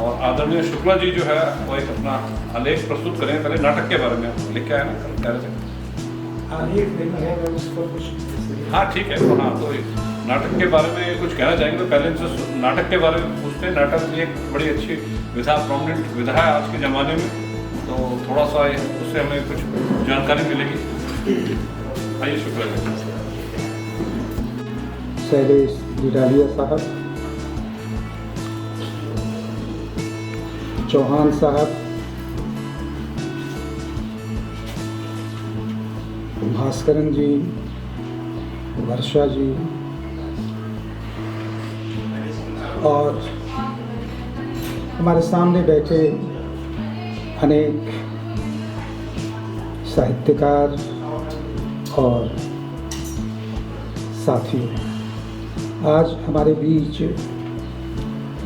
और आदरणीय शुक्ला जी जो है वो एक अपना आलेख प्रस्तुत करें। पहले नाटक के बारे में लिख के आया ना, कह रहे थे। आलेख नहीं है, मैं उस पर कुछ। हाँ ठीक है, तो हाँ तो नाटक के बारे में कुछ कहना चाहेंगे तो पहले इनसे नाटक के बारे में पूछते हैं। नाटक एक बड़ी अच्छी विधा, प्रोमिनेंट विधा है आज के ज़माने में, तो थोड़ा सा उससे हमें कुछ जानकारी मिलेगी। आइए शुक्ला जी। शैलेश जिडालिया साहब, चौहान साहब, भास्करन जी, वर्षा जी और हमारे सामने बैठे अनेक साहित्यकार और साथियों, आज हमारे बीच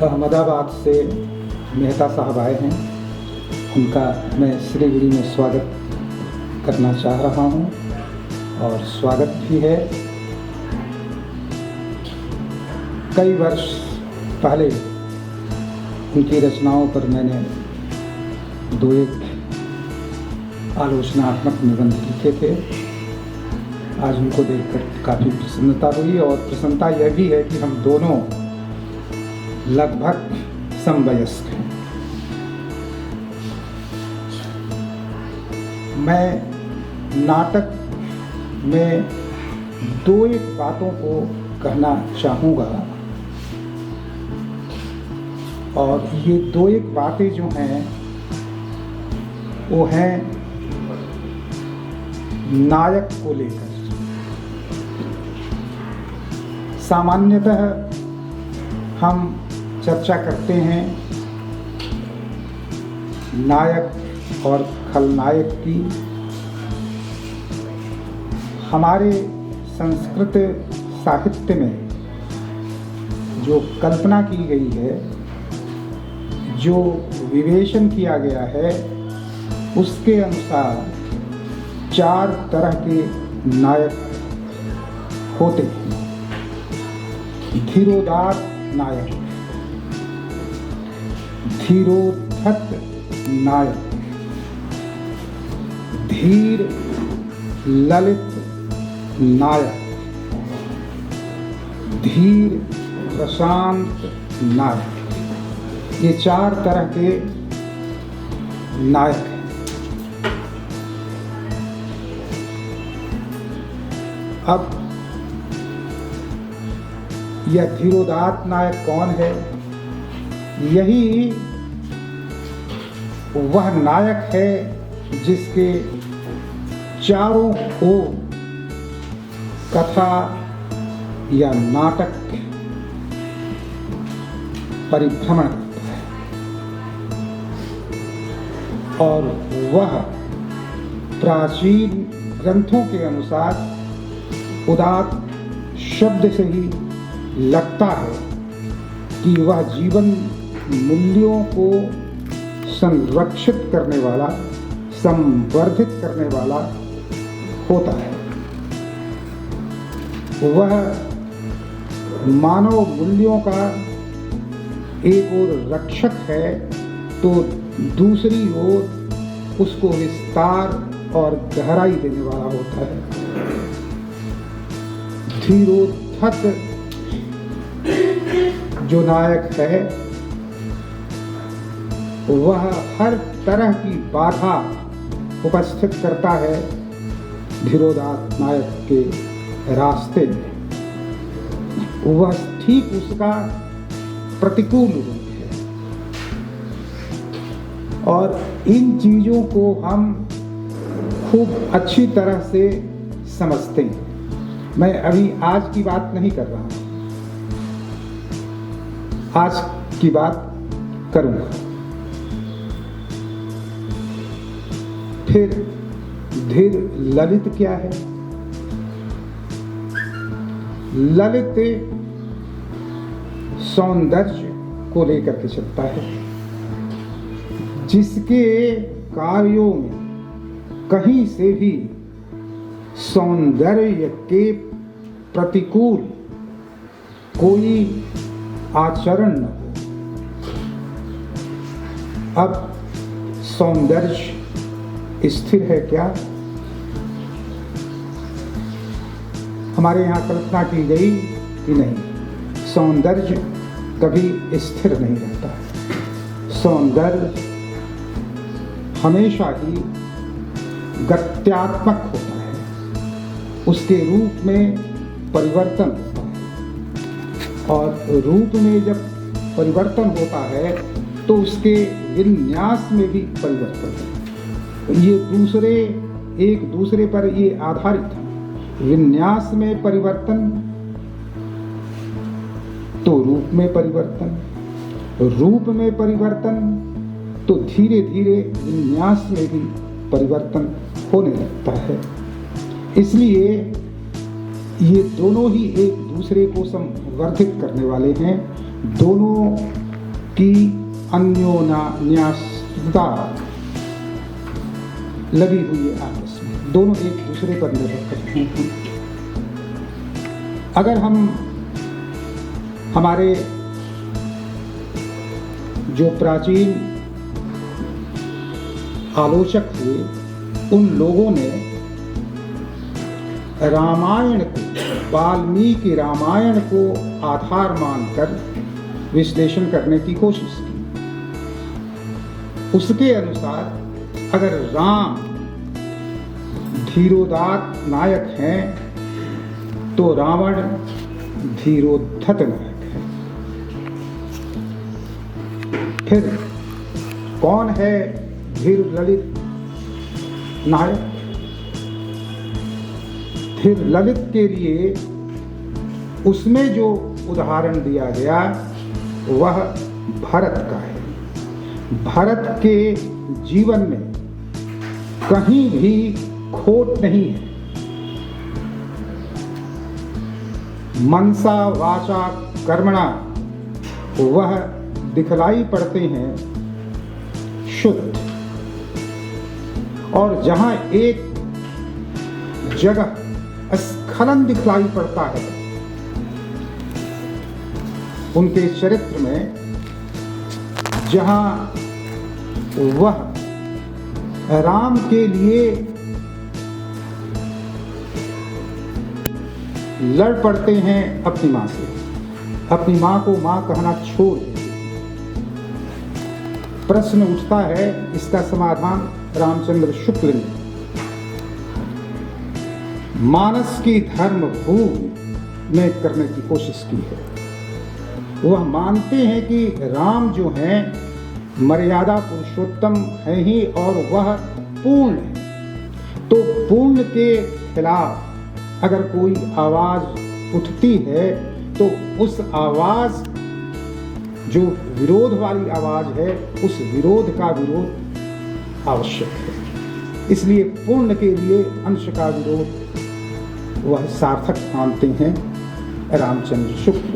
अहमदाबाद से मेहता साहब आए हैं। उनका मैं सिलीगुड़ी में स्वागत करना चाह रहा हूं और स्वागत भी है। कई वर्ष पहले उनकी रचनाओं पर मैंने 2-1 आलोचनात्मक निबंध लिखे थे। आज उनको देखकर काफ़ी प्रसन्नता हुई और प्रसन्नता यह भी है कि हम दोनों लगभग समवयस्क हैं। मैं नाटक में 2-1 बातों को कहना चाहूँगा और ये 2-1 बातें जो हैं वो हैं नायक को लेकर। सामान्यतः हम चर्चा करते हैं नायक और खलनायक की। हमारे संस्कृत साहित्य में जो कल्पना की गई है, जो विवेचन किया गया है, उसके अनुसार 4 तरह के नायक होते हैं। धीरोदात्त नायक, धीरोद्धत नायक, धीर ललित नायक, धीर प्रशांत नायक। ये 4 तरह के नायक हैं। अब यह धीरोदात्त नायक कौन है? यही वह नायक है जिसके चारों ओर कथा या नाटक परिभ्रमण करता है और वह प्राचीन ग्रंथों के अनुसार उदात्त शब्द से ही लगता है कि वह जीवन मूल्यों को संरक्षित करने वाला, संवर्धित करने वाला होता है। वह मानव मूल्यों का एक ओर रक्षक है तो दूसरी ओर उसको विस्तार और गहराई देने वाला होता है। धीरोद्धत जो नायक है वह हर तरह की बाधा उपस्थित करता है धीरोदात्त नायक के रास्ते में। वह ठीक उसका प्रतिकूल रूप है और इन चीजों को हम खूब अच्छी तरह से समझते हैं। मैं अभी आज की बात नहीं कर रहा हूं, आज की बात करूंगा। फिर धीर ललित क्या है? ललित सौंदर्य को लेकर के चलता है, जिसके कार्यों में कहीं से भी सौंदर्य के प्रतिकूल कोई आचरण न हो। अब सौंदर्य स्थिर है क्या? हमारे यहाँ कल्पना की गई कि नहीं, सौंदर्य कभी स्थिर नहीं रहता है। सौंदर्य हमेशा ही गत्यात्मक होता है, उसके रूप में परिवर्तन होता है, और रूप में जब परिवर्तन होता है तो उसके विन्यास में भी परिवर्तन है। ये दूसरे एक दूसरे पर ये आधारित है। विन्यास में परिवर्तन तो रूप में परिवर्तन, रूप में परिवर्तन तो धीरे धीरे विन्यास में भी परिवर्तन होने लगता है। इसलिए ये दोनों ही एक दूसरे को संवर्धित करने वाले हैं। दोनों की अन्योन्याश्रितता लगी हुई है आपस में, दोनों एक दूसरे पर निर्भर करते हैं। अगर हम हमारे जो प्राचीन आलोचक हुए, उन लोगों ने रामायण को, वाल्मीकि रामायण को आधार मानकर विश्लेषण करने की कोशिश की। उसके अनुसार अगर राम धीरोदात्त नायक हैं तो रावण धीरोद्धत नायक है। फिर कौन है धीर ललित नायक? धीर ललित के लिए उसमें जो उदाहरण दिया गया वह भरत का है। भरत के जीवन में कहीं भी खोट नहीं है। मनसा वाचा कर्मणा वह दिखलाई पड़ते हैं शुद्ध, और जहां एक जगह स्खलन दिखलाई पड़ता है उनके चरित्र में, जहां वह राम के लिए लड़ पड़ते हैं अपनी मां से, अपनी मां को मां कहना छोड़ देते। प्रश्न उठता है, इसका समाधान रामचंद्र शुक्ल ने मानस की धर्म भूमि में करने की कोशिश की है। वह मानते हैं कि राम जो हैं मर्यादा पुरुषोत्तम है ही, और वह पूर्ण है। तो पूर्ण के खिलाफ अगर कोई आवाज उठती है तो उस आवाज जो विरोध वाली आवाज है, उस विरोध का विरोध आवश्यक है। इसलिए पूर्ण के लिए अंश का विरोध वह सार्थक मानते हैं रामचंद्र शुक्ल।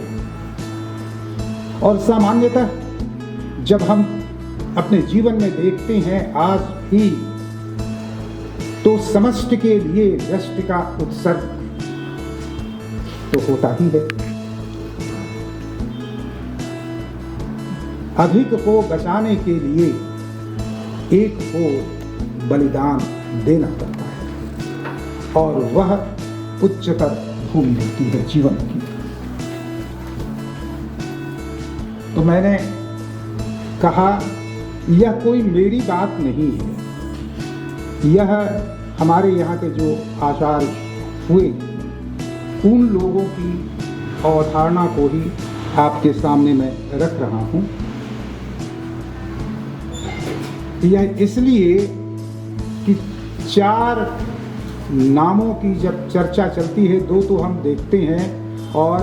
और सामान्यतः जब हम अपने जीवन में देखते हैं आज भी, तो समष्टि के लिए व्यष्टि का उत्सर्ग तो होता ही है। अधिक को बचाने के लिए एक को बलिदान देना पड़ता है, और वह उच्चतर भूमि होती है जीवन की। तो मैंने कहा यह कोई मेरी बात नहीं है, यह हमारे यहाँ के जो आचार्य हुए उन लोगों की अवधारणा को ही आपके सामने मैं रख रहा हूँ। यह इसलिए कि चार नामों की जब चर्चा चलती है, दो तो हम देखते हैं, और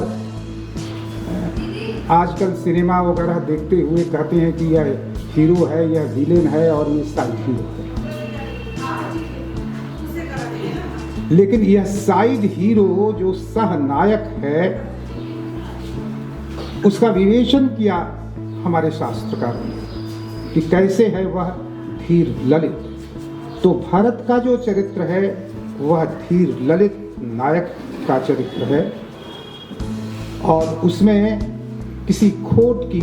आजकल सिनेमा वगैरह देखते हुए कहते हैं कि यह हीरो है, यह विलेन है, और ये साइड हीरो है। लेकिन यह साइड हीरो जो सह नायक है, उसका विवेचन किया हमारे शास्त्रकारों ने कि कैसे है वह धीर ललित। तो भरत का जो चरित्र है वह धीर ललित नायक का चरित्र है, और उसमें किसी खोट की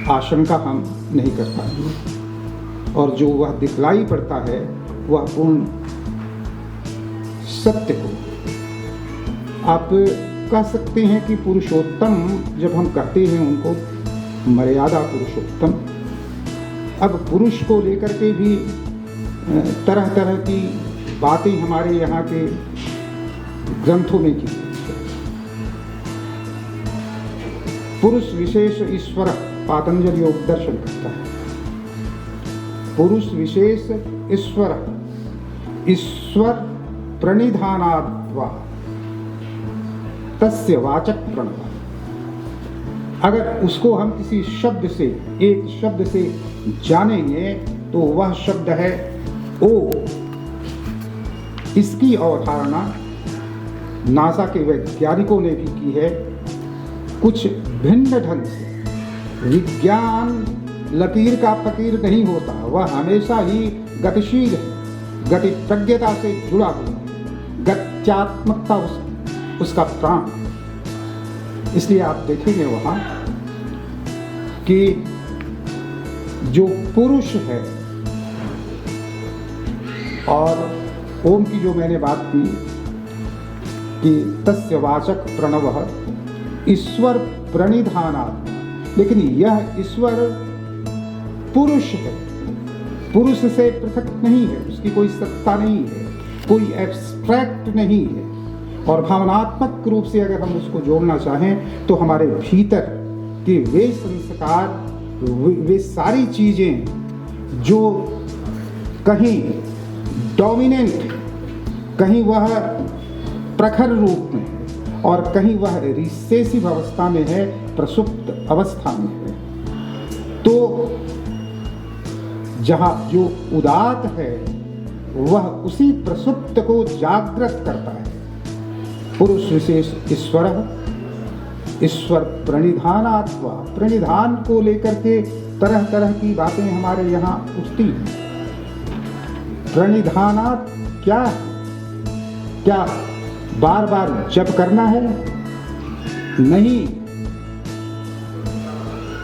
आशंका हम नहीं कर पाएंगे, और जो वह दिखलाई पड़ता है वह पूर्ण सत्य को आप कह सकते हैं कि पुरुषोत्तम जब हम कहते हैं उनको मर्यादा पुरुषोत्तम। अब पुरुष को लेकर के भी तरह तरह की बातें हमारे यहाँ के ग्रंथों में की। पुरुष विशेष ईश्वर पातंजलि योग दर्शन करता है। पुरुष विशेष ईश्वर, ईश्वर प्रणिधानाद्वा तस्य वाचक प्रणव। अगर उसको हम किसी शब्द से, एक शब्द से जानेंगे तो वह शब्द है ओ। इसकी अवधारणा नासा के वैज्ञानिकों ने भी की है, कुछ भिन्न ढंग से। विज्ञान लकीर का फकीर नहीं होता, वह हमेशा ही गतिशील है, गति प्रज्ञता से जुड़ा हुआ है, गत्यात्मकता उसका प्राण। इसलिए आप देखेंगे वहाँ कि जो पुरुष है, और ओम की जो मैंने बात की कि तस्य वाचक प्रणवः ईश्वर प्रणिधानात्, लेकिन यह ईश्वर पुरुष है, पुरुष से पृथक नहीं है, उसकी कोई सत्ता नहीं है, कोई एब्स्ट्रैक्ट नहीं है। और भावनात्मक रूप से अगर हम उसको जोड़ना चाहें तो हमारे भीतर के वे संस्कार, वे सारी चीजें जो कहीं डोमिनेंट, कहीं वह प्रखर रूप में है और कहीं वह रिसेसिव अवस्था में है, प्रसुप्त अवस्था में है। तो जहाँ जो उदात है वह उसी प्रसुप्त को जागृत करता है। पुरुष विशेष ईश्वर, ईश्वर प्रणिधानात्वा, प्रणिधान को लेकर के तरह तरह की बातें हमारे यहाँ उठती हैं। प्रणिधानात क्या है? क्या बार बार जप करना है? नहीं।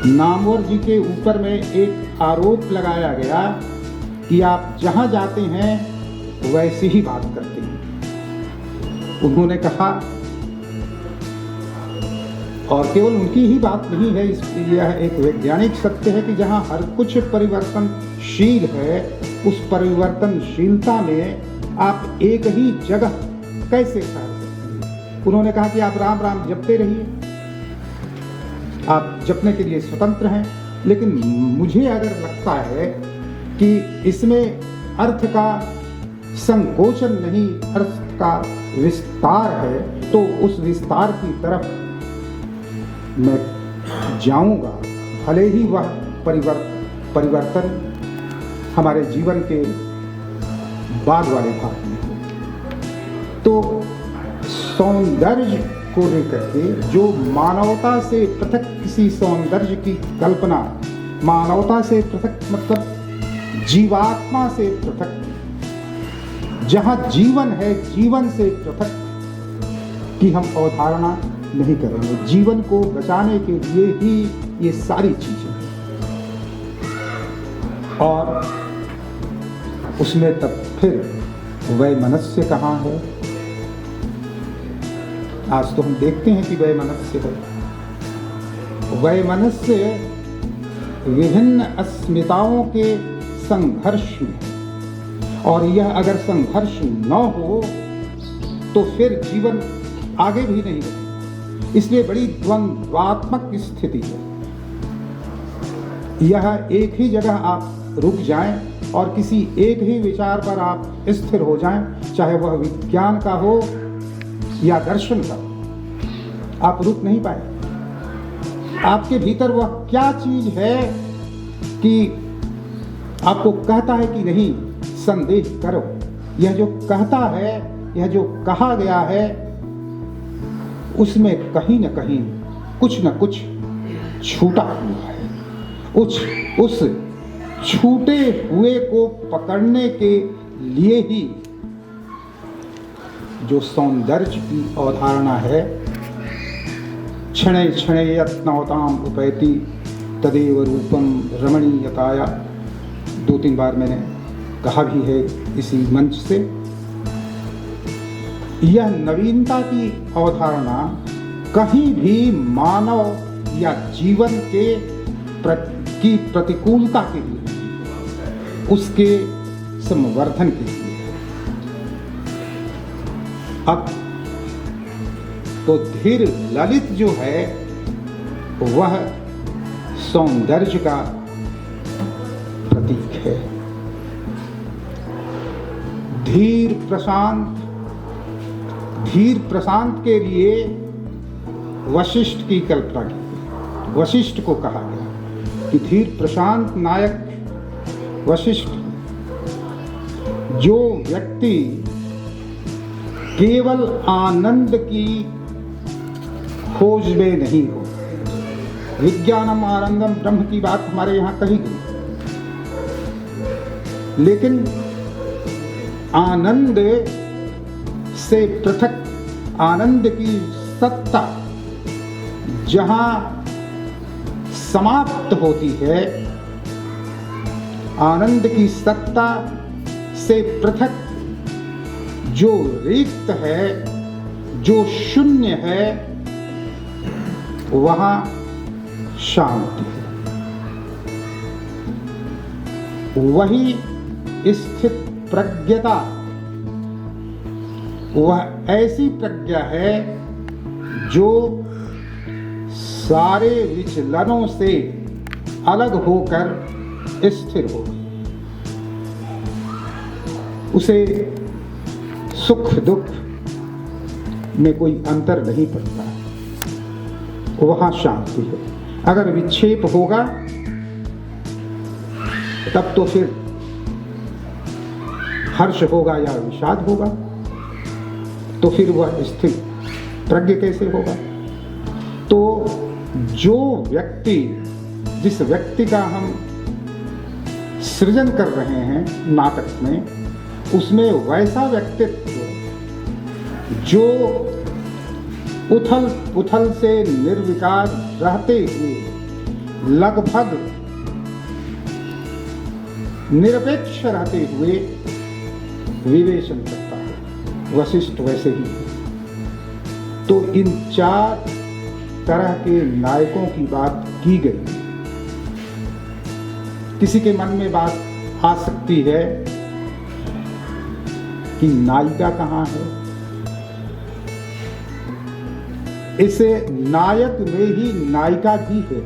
नामवर जी के ऊपर में एक आरोप लगाया गया कि आप जहां जाते हैं वैसे ही बात करते हैं। उन्होंने कहा, और केवल उनकी ही बात नहीं है, यह एक वैज्ञानिक सत्य है कि जहां हर कुछ परिवर्तनशील है, उस परिवर्तनशीलता में आप एक ही जगह कैसे ठहर सकते हैं। उन्होंने कहा कि आप राम राम जपते रहिए, आप जपने के लिए स्वतंत्र हैं, लेकिन मुझे अगर लगता है कि इसमें अर्थ का संकोचन नहीं, अर्थ का विस्तार है, तो उस विस्तार की तरफ मैं जाऊंगा, भले ही वह परिवर्तन हमारे जीवन के बाद वाले भाग में हो। तो सौंदर्य को लेकर के जो मानवता से पृथक किसी सौंदर्य की कल्पना, मानवता से पृथक मतलब जीवात्मा से पृथक, जहां जीवन है, जीवन से पृथक की हम अवधारणा नहीं करेंगे। जीवन को बचाने के लिए ही ये सारी चीजें हैं, और उसमें तब फिर वैमनस्य कहाँ है? आज तो हम देखते हैं कि वैमनस्य है। वैमनस्य विभिन्न अस्मिताओं के संघर्ष में है, और यह अगर संघर्ष न हो तो फिर जीवन आगे भी नहीं बढ़ेगा। इसलिए बड़ी द्वंद्वात्मक स्थिति है। यह एक ही जगह आप रुक जाएं और किसी एक ही विचार पर आप स्थिर हो जाएं, चाहे वह विज्ञान का हो या दर्शन का, आप रुक नहीं पाए। आपके भीतर वह क्या चीज है कि आपको कहता है कि नहीं, संदेह करो। यह जो कहता है, यह जो कहा गया है, उसमें कहीं न कहीं कुछ न कुछ छूटा हुआ है। उस छूटे हुए को पकड़ने के लिए ही जो सौंदर्य की अवधारणा है, क्षणे क्षणे यत्नवताम उपैति तदेव रूपम रमणीयताया, 2-3 बार मैंने कहा भी है इसी मंच से। यह नवीनता की अवधारणा कहीं भी मानव या जीवन की प्रतिकूलता के लिए, उसके संवर्धन के लिए। अब तो धीर ललित जो है वह सौंदर्य का प्रतीक है। धीर प्रशांत के लिए वशिष्ठ की कल्पना की। वशिष्ठ को कहा गया कि धीर प्रशांत नायक वशिष्ठ। जो व्यक्ति केवल आनंद की खोज में नहीं हो, विज्ञानम आनंदम ब्रह्म की बात हमारे यहाँ कही गई, लेकिन आनंद से पृथक आनंद की सत्ता जहां समाप्त होती है, आनंद की सत्ता से पृथक जो रिक्त है, जो शून्य है, वहां शांति है। वही स्थित प्रज्ञता, वह ऐसी प्रज्ञा है जो सारे विचलनों से अलग होकर स्थिर हो। उसे सुख दुख में कोई अंतर नहीं पड़ता, वहां शांति है। अगर विक्षेप होगा तब तो फिर हर्ष होगा या विषाद होगा, तो फिर वह स्थिर प्रज्ञ कैसे होगा। तो जो व्यक्ति, जिस व्यक्ति का हम सृजन कर रहे हैं नाटक में, उसमें वैसा व्यक्तित्व जो उथल पुथल से निर्विकार रहते हुए लगभग निरपेक्ष रहते हुए विवेचन करता है, वशिष्ठ वैसे ही है। तो इन 4 तरह के नायकों की बात की गई। किसी के मन में बात आ सकती है कि नायिका कहाँ है। इसे नायक में ही नायिका भी है।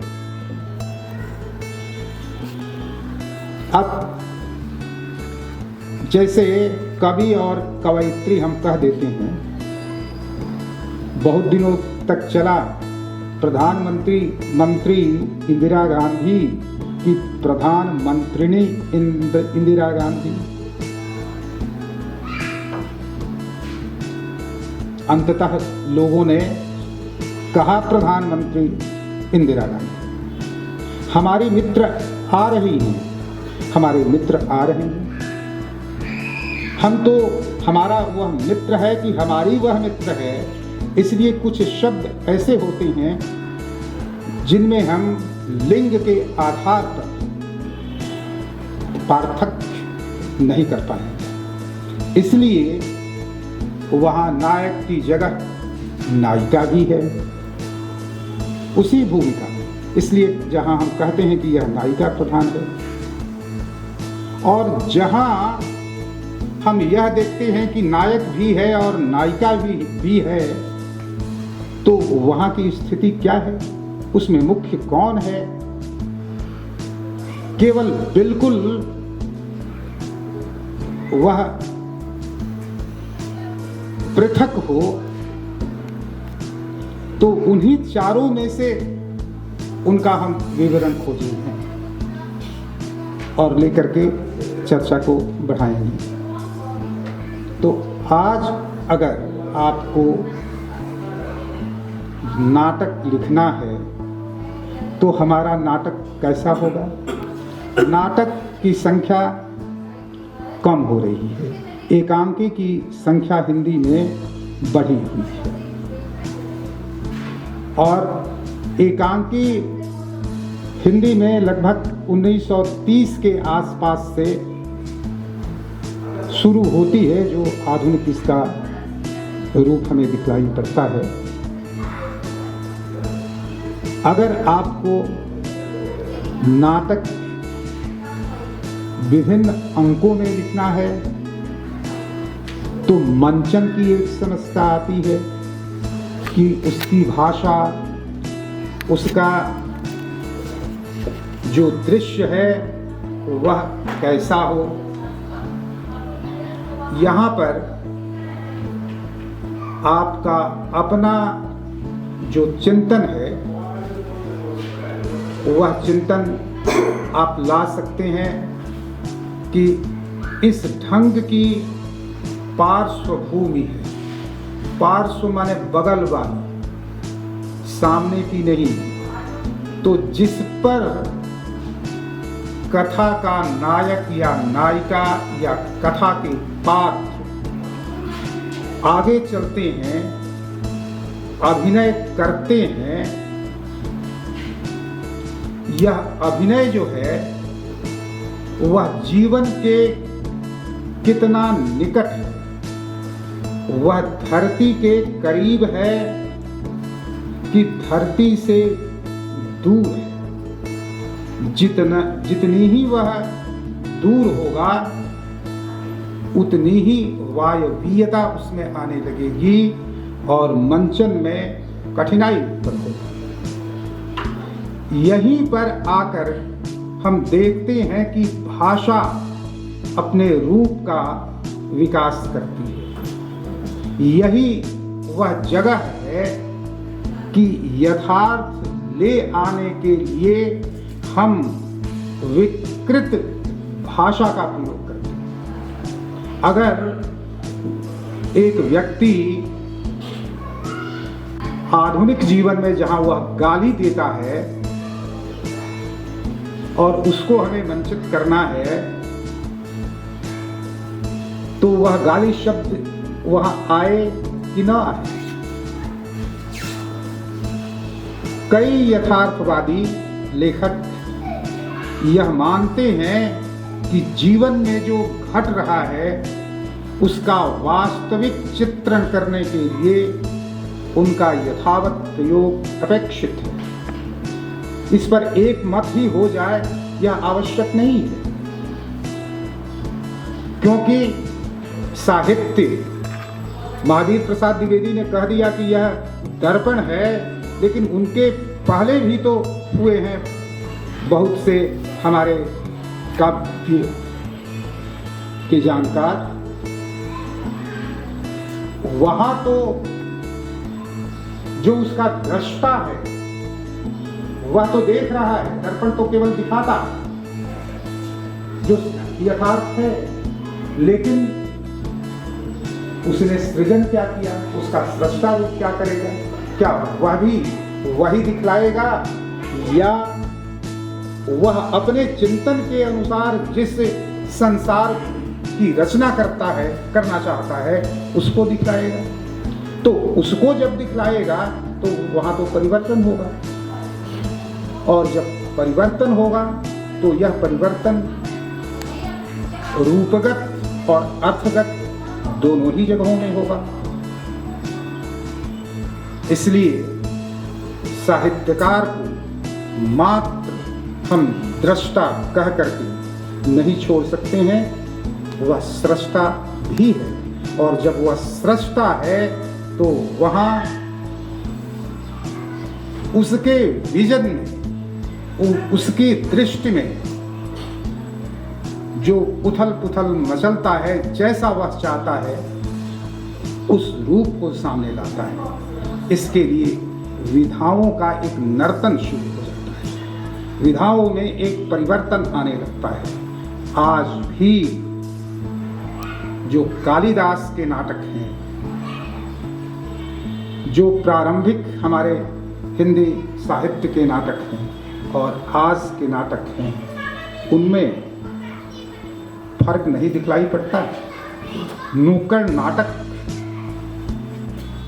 अब जैसे कवि और कवयित्री हम कह देते हैं, बहुत दिनों तक चला प्रधानमंत्री इंदिरा गांधी की प्रधानमंत्रिणी इंदिरा गांधी। अंततः लोगों ने कहा प्रधानमंत्री इंदिरा गांधी। हमारी मित्र आ रही हैं, हमारे मित्र आ रहे हैं। हम तो, हमारा वह मित्र है कि हमारी वह मित्र है, इसलिए कुछ शब्द ऐसे होते हैं जिनमें हम लिंग के आधार पर पार्थक्य नहीं कर पाएंगे। इसलिए वहाँ नायक की जगह नायिका भी है उसी भूमिका में। इसलिए जहाँ हम कहते हैं कि यह नायिका प्रधान है, और जहाँ हम यह देखते हैं कि नायक भी है और नायिका भी है, तो वहाँ की स्थिति क्या है, उसमें मुख्य कौन है। केवल बिल्कुल वह पृथक हो तो उन्हीं 4 में से उनका हम विवरण खोजेंगे और लेकर के चर्चा को बढ़ाएंगे। तो आज अगर आपको नाटक लिखना है तो हमारा नाटक कैसा होगा। नाटक की संख्या कम हो रही है, एकांकी की संख्या हिंदी में बढ़ी हुई है, और एकांकी हिंदी में लगभग 1930 के आसपास से शुरू होती है, जो आधुनिक इसका रूप हमें दिखलाई पड़ता है। अगर आपको नाटक विभिन्न अंकों में लिखना है तो मंचन की एक समस्या आती है कि उसकी भाषा, उसका जो दृश्य है वह कैसा हो। यहाँ पर आपका अपना जो चिंतन है वह चिंतन आप ला सकते हैं कि इस ढंग की पार्श्वभूमि है। पार्श्व माने बगल वाली, सामने की नहीं। तो जिस पर कथा का नायक या नायिका या कथा के पात्र आगे चलते हैं, अभिनय करते हैं, यह अभिनय जो है वह जीवन के कितना निकट है, वह धरती के करीब है कि धरती से दूर है। जितनी ही वह दूर होगा उतनी ही वायवीयता उसमें आने लगेगी और मंचन में कठिनाई उत्पन्न होगी। यहीं पर आकर हम देखते हैं कि भाषा अपने रूप का विकास करती है। यही वह जगह है कि यथार्थ ले आने के लिए हम विकृत भाषा का प्रयोग करते हैं। अगर एक व्यक्ति आधुनिक जीवन में जहां वह गाली देता है और उसको हमें वंचित करना है, तो वह गाली शब्द वहां आए कि ना आए। कई यथार्थवादी लेखक यह मानते हैं कि जीवन में जो घट रहा है उसका वास्तविक चित्रण करने के लिए उनका यथावत प्रयोग अपेक्षित है। इस पर एक मत ही हो जाए यह आवश्यक नहीं है, क्योंकि साहित्य, महावीर प्रसाद द्विवेदी ने कह दिया कि यह दर्पण है, लेकिन उनके पहले भी तो हुए हैं बहुत से हमारे काव्य के जानकार। वहां तो जो उसका दृष्टा है वह तो देख रहा है, दर्पण तो केवल दिखाता है जो यथार्थ है, लेकिन उसने सृजन क्या किया, उसका सृष्टा रूप क्या करेगा? क्या वह भी वही दिखलाएगा या वह अपने चिंतन के अनुसार जिस संसार की रचना करना चाहता है उसको दिखलाएगा? तो उसको जब दिखलाएगा तो वहां तो परिवर्तन होगा, और जब परिवर्तन होगा तो यह परिवर्तन रूपगत और अर्थगत दोनों ही जगहों में होगा। इसलिए साहित्यकार को मात्र हम दृष्टा कह करके नहीं छोड़ सकते हैं, वह सृष्टा भी है, और जब वह सृष्टा है तो वहां उसके विजन में, उसकी दृष्टि में जो उथल पुथल मचलता है, जैसा वह चाहता है उस रूप को सामने लाता है। इसके लिए विधाओं का एक नर्तन शुरू हो जाता है, विधाओं में एक परिवर्तन आने लगता है। आज भी जो कालिदास के नाटक हैं, जो प्रारंभिक हमारे हिंदी साहित्य के नाटक हैं और आज के नाटक हैं, उनमें फर्क नहीं दिखलाई पड़ता। नुक्कड़ नाटक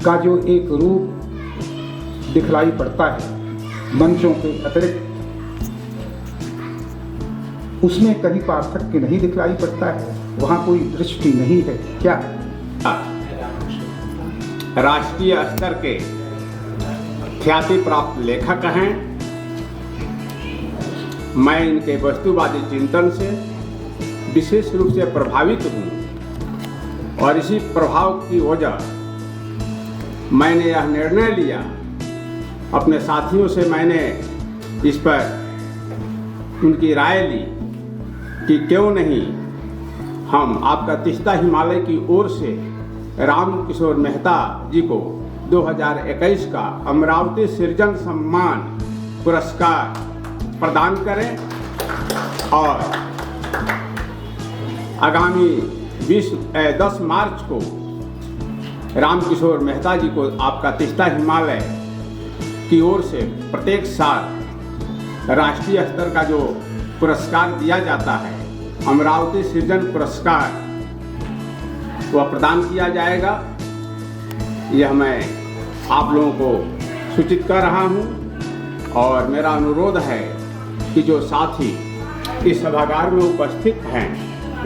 का जो एक रूप दिखलाई पड़ता है मंचों के अतिरिक्त, उसमें कहीं पार्थक्य नहीं दिखलाई पड़ता है, वहाँ कोई दृष्टि नहीं है क्या? राष्ट्रीय स्तर के ख्याति प्राप्त लेखक हैं। मैं इनके वस्तुवादी चिंतन से विशेष रूप से प्रभावित हूँ और इसी प्रभाव की वजह मैंने यह निर्णय लिया, अपने साथियों से मैंने इस पर उनकी राय ली कि क्यों नहीं हम आपका तीस्ता हिमालय की ओर से राम किशोर मेहता जी को 2021 का अमरावती सृजन सम्मान पुरस्कार प्रदान करें और आगामी 10 मार्च को राम किशोर मेहता जी को आपका तीस्ता हिमालय की ओर से प्रत्येक साल राष्ट्रीय स्तर का जो पुरस्कार दिया जाता है, अमरावती सृजन पुरस्कार, वह प्रदान किया जाएगा। यह मैं आप लोगों को सूचित कर रहा हूं और मेरा अनुरोध है कि जो साथी इस सभागार में उपस्थित हैं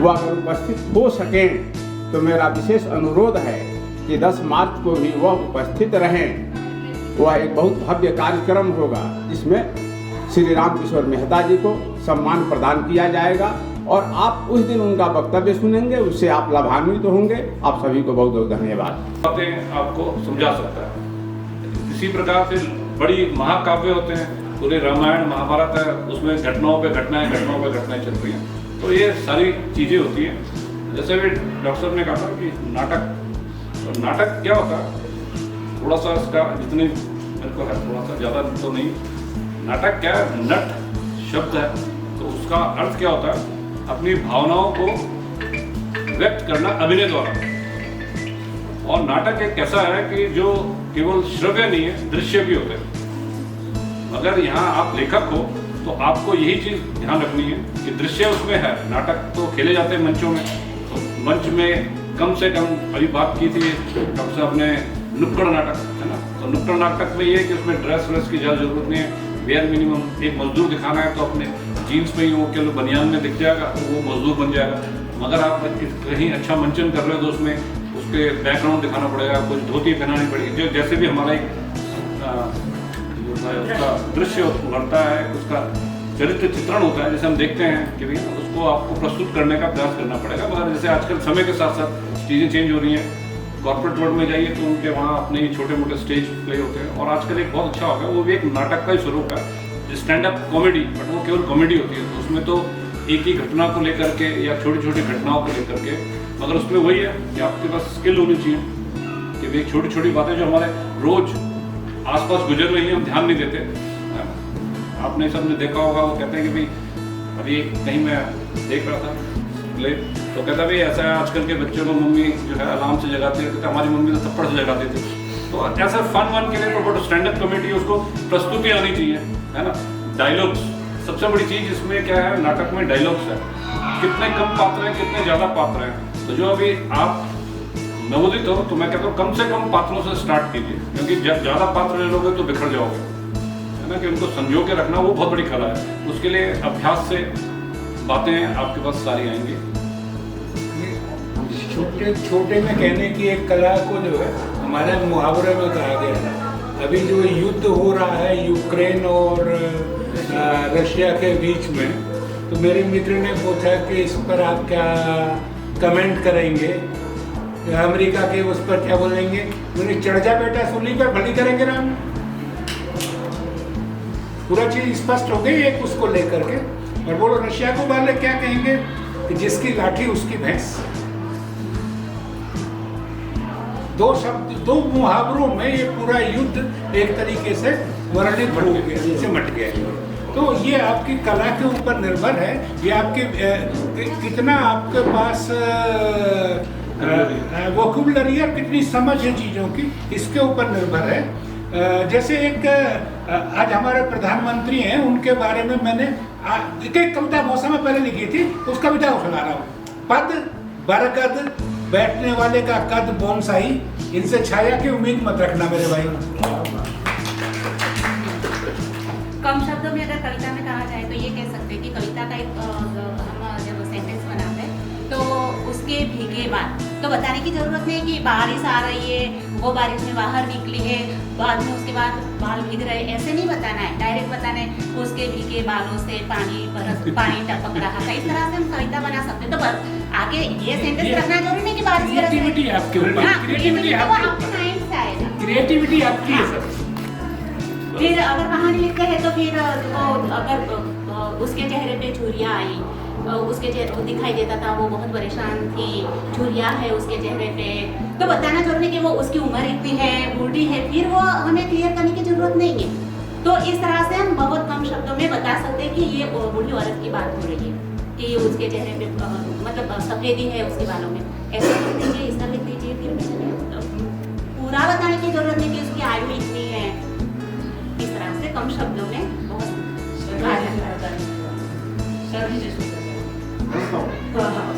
वह अगर उपस्थित हो सकें तो मेरा विशेष अनुरोध है कि 10 मार्च को भी वह उपस्थित रहें। वह एक बहुत भव्य कार्यक्रम होगा जिसमें श्री राम किशोर मेहता जी को सम्मान प्रदान किया जाएगा और आप उस दिन उनका वक्तव्य सुनेंगे, उससे आप लाभान्वित होंगे। आप सभी को बहुत बहुत धन्यवाद। बातें आपको समझा सकता है। इसी प्रकार से बड़ी महाकाव्य होते हैं, पूरे रामायण महाभारत है, उसमें घटनाओं पे घटनाएं चल रही हैं। तो ये सारी चीज़ें होती हैं। जैसे भी डॉक्टर साहब ने कहा था कि नाटक क्या होता है, थोड़ा सा इसका जितने मेरे को है, थोड़ा सा ज़्यादा तो नहीं। नाटक क्या है? नट शब्द है, तो उसका अर्थ क्या होता है? अपनी भावनाओं को व्यक्त करना अभिनय द्वारा। और नाटक एक ऐसा है कि जो केवल श्रव्य नहीं है, दृश्य भी होते हैं। अगर यहाँ आप लेखक हो तो आपको यही चीज़ ध्यान रखनी है कि दृश्य उसमें है। नाटक तो खेले जाते हैं मंचों में, तो मंच में कम से कम, अभी बात की थी डॉक्टर साहब ने, नुक्कड़ नाटक है ना। तो नुक्कड़ नाटक में ये है कि उसमें ड्रेस व्रेस की ज़्यादा जरूरत नहीं है। वेयर मिनिमम एक मजदूर दिखाना है तो अपने जीन्स में ही वो केवल बनियान में दिख जाएगा, वो मजदूर बन जाएगा। मगर आप कहीं अच्छा मंचन कर रहे हो तो उसमें उसके बैकग्राउंड दिखाना पड़ेगा, कुछ धोती पहनानी पड़ेगी। जो जैसे भी हमारा एक उसका दृश्य उभरता है, उसका चरित्र चित्रण होता है, जैसे हम देखते हैं कि भैया उसको आपको प्रस्तुत करने का प्रयास करना पड़ेगा। मगर जैसे आजकल समय के साथ साथ चीज़ें चेंज हो रही हैं। कॉर्पोरेट वर्ल्ड में जाइए तो उनके वहाँ अपने ही छोटे मोटे स्टेज प्ले होते हैं। और आजकल एक बहुत अच्छा हो गया, वो भी एक नाटक का ही स्वरूप है, स्टैंड अप कॉमेडी, बट वो केवल कॉमेडी होती है। तो उसमें तो एक ही घटना को लेकर के या छोटी छोटी घटनाओं को लेकर के, मगर उसमें वही है कि आपके पास स्किल होनी चाहिए कि भाई छोटी छोटी बातें जो हमारे रोज आसपास गुजर रही हैं हम ध्यान नहीं देते। आपने सबने देखा होगा, वो कहते हैं कि भाई अभी कहीं मैं देख रहा था प्ले, तो कहता भाई ऐसा है आजकल के बच्चों को मम्मी जो है अलार्म से जगाती है, तो हमारी मम्मी तो थप्पड़ से जगाती थी। तो ऐसा फन के लिए तो बट स्टैंड अप कॉमेडी उसको प्रस्तुति आनी चाहिए, है ना। डायलॉग्स सबसे बड़ी चीज़ इसमें क्या है, नाटक में डायलॉग्स है। कितने कम पात्र हैं, कितने ज़्यादा पात्र हैं। तो जो अभी आप नवोदित हो तो मैं कहता हूँ कम से कम पात्रों से स्टार्ट कीजिए, क्योंकि जब ज़्यादा पात्र ले लोगे तो बिखर जाओगे, है ना। कि उनको संजो के रखना वो बहुत बड़ी कला है। उसके लिए अभ्यास से बातें आपके पास सारी आएंगी। छोटे छोटे में कहने की एक कला को जो है हमारे मुहावरे में कहा गया है। अभी जो युद्ध हो रहा है यूक्रेन और रशिया के बीच में, तो मेरे मित्र ने पूछा कि इस पर आप क्या कमेंट करेंगे, अमेरिका के उस पर क्या बोलेंगे। मैंने चढ़ जा बेटा सूली पर, भली करेंगे राम। पूरा चीज स्पष्ट हो गई एक उसको लेकर के। और बोलो रशिया को वाले क्या कहेंगे कि जिसकी लाठी उसकी भैंस। दो शब्द, दो मुहावरों में ये पूरा युद्ध एक तरीके से वर्णित हो गया, सिमट गया। तो ये आपकी कला के ऊपर निर्भर है, ये आपके कितना आपके पास वोकैबुलरी और कितनी समझ है चीज़ों की, इसके ऊपर निर्भर है। जैसे एक आज हमारे प्रधानमंत्री हैं, उनके बारे में मैंने एक कविता बहुत समय पहले लिखी थी, उस कविता को सुना रहा हूँ। पद बरकद बैठने वाले का कद बोनसाई, इनसे छाया की उम्मीद मत रखना मेरे भाई। कम शब्दों में अगर कविता में कहा जाए तो ये कह सकते हैं कि कविता का एक उसके भीगे बाल। तो बताने की जरूरत नहीं कि बारिश आ रही है, वो बारिश में बाहर निकली है, बाद में उसके बाद बाल भीग रहे, ऐसे नहीं बताना है। डायरेक्ट बताना है उसके भीगे बालों से पानी टपक रहा था। इस तरह से हम कविता बना सकते हैं। तो बस आगे ये सेंटेंस रखना जरूरी नहीं कि बारिश बरस रही क्रिएटिविटी है। आपके ऊपर, हाँ, क्रिएटिविटी तो वो आपके आपके ऊपर, माइंड से आएगा। क्रिएटिविटी आपकी है सर। फिर अगर कहानी लिखते हैं तो फिर वो अगर उसके चेहरे पे झुर्रियाँ आई, उसके चेहरे दिखाई देता था वो बहुत परेशान थी, झुर्रियाँ है उसके चेहरे पे, तो बताना जरूरी है कि वो उसकी उम्र इतनी है, बूढ़ी है, फिर वो हमें क्लियर करने की जरूरत नहीं है। तो इस तरह से हम बहुत कम शब्दों में बता सकते हैं कि ये बूढ़ी औरत की बात हो रही है, कि उसके चेहरे पे मतलब सफेदी है उसके बालों में, ऐसा लिख दीजिए, इस तरह लिख दीजिए। फिर पूरा बताने की जरूरत नहीं कि उसकी आयु इतनी है। इस तरह से कम शब्दों में बहुत